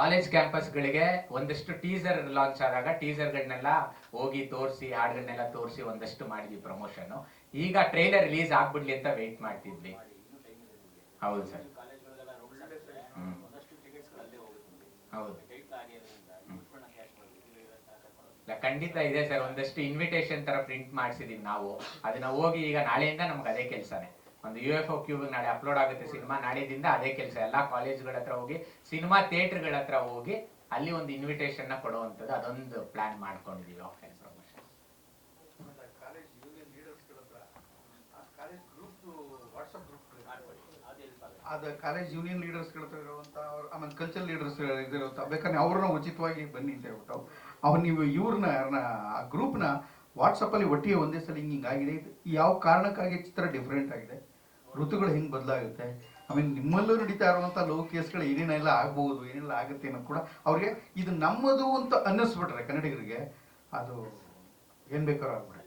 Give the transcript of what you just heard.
College ಕ್ಯಾಂಪಸ್ಗಳಿಗೆ ಒಂದಷ್ಟು teaser launch ಆದಾಗ ಟೀಸರ್ಗಳನ್ನೆಲ್ಲ ಹೋಗಿ ತೋರಿಸಿ ಹಾಡುಗಳನ್ನೆಲ್ಲ ತೋರಿಸಿ ಒಂದಷ್ಟು ಮಾಡಿದ್ವಿ ಪ್ರಮೋಷನ್. ಈಗ ಟ್ರೈಲರ್ ರಿಲೀಸ್ ಆಗ್ಬಿಡ್ಲಿ ಅಂತ ವೇಟ್ ಮಾಡ್ತಿದ್ವಿ. ಹೌದು ಸರ್. ಹೌದು ಖಂಡಿತ ಇದೆ ಸರ್. ಒಂದಷ್ಟು ಇನ್ವಿಟೇಷನ್ ತರ ಪ್ರಿಂಟ್ ಮಾಡಿಸಿದೀವಿ ನಾವು. ಅದನ್ನ ಹೋಗಿ ಈಗ ನಾಳೆಯಿಂದ ನಮ್ಗೆ ಅದೇ ಕೆಲಸನೇ. ಒಂದು UFO ಕ್ಯೂಬ್ ನಾಳೆ ಅಪ್ಲೋಡ್ ಆಗುತ್ತೆ ಸಿನಿಮಾ. ನಾಳೆದಿಂದ ಅದೇ ಕೆಲಸ. ಎಲ್ಲಾ ಕಾಲೇಜ್ಗಳ ಹತ್ರ ಹೋಗಿ, ಸಿನಿಮಾ ಥಿಯೇಟರ್ಗಳ ಹತ್ರ ಹೋಗಿ ಅಲ್ಲಿ ಒಂದು ಇನ್ವಿಟೇಷನ್ ನ ಕೊಡುವಂಥದ್ದು, ಅದೊಂದು ಪ್ಲಾನ್ ಮಾಡ್ಕೊಂಡಿದೀವಿ ಆಫ್ಲೈನ್ ಪ್ರಮೋಷನ್. ಅದು ಕಾಲೇಜ್ ಯೂನಿಯನ್ ಲೀಡರ್ಸ್ಗಳ ಹತ್ರ ಇರುವಂಥ, ಆಮೇಲೆ ಕಲ್ಚರಲ್ ಲೀಡರ್ಸ್ ಇದಿರುವಂಥ, ಬೇಕಾದ್ರೆ ಅವ್ರನ್ನ ಉಚಿತವಾಗಿ ಬನ್ನಿ ಅಂತ ಹೇಳ್ಬಿಟ್ಟು ಅವ್ರು ನೀವು ಇವ್ರನ್ನ ಆ ಗ್ರೂಪ್ನ ವಾಟ್ಸಪ್ಪಲ್ಲಿ ಒಟ್ಟಿಗೆ ಒಂದೇ ಸಲ ಹಿಂಗಾಗಿದೆ. ಯಾವ ಕಾರಣಕ್ಕಾಗಿ ಚಿತ್ರ ಡಿಫ್ರೆಂಟ್ ಆಗಿದೆ, ಋತುಗಳು ಹೆಂಗೆ ಬದಲಾಗುತ್ತೆ, ಆಮೇಲೆ ನಿಮ್ಮಲ್ಲೂ ನಡೀತಾ ಇರುವಂಥ ಲವ್ ಕೇಸ್ಗಳು ಏನೇನೆಲ್ಲ ಆಗ್ಬೋದು, ಏನೆಲ್ಲ ಆಗುತ್ತೆ ಅನ್ನೋದು ಕೂಡ ಅವ್ರಿಗೆ ಇದು ನಮ್ಮದು ಅಂತ ಅನ್ನಿಸ್ಬಿಟ್ರೆ ಕನ್ನಡಿಗರಿಗೆ ಅದು ಏನು ಬೇಕಾದ್ರೂ ಆಗ್ಬಿಡುತ್ತೆ.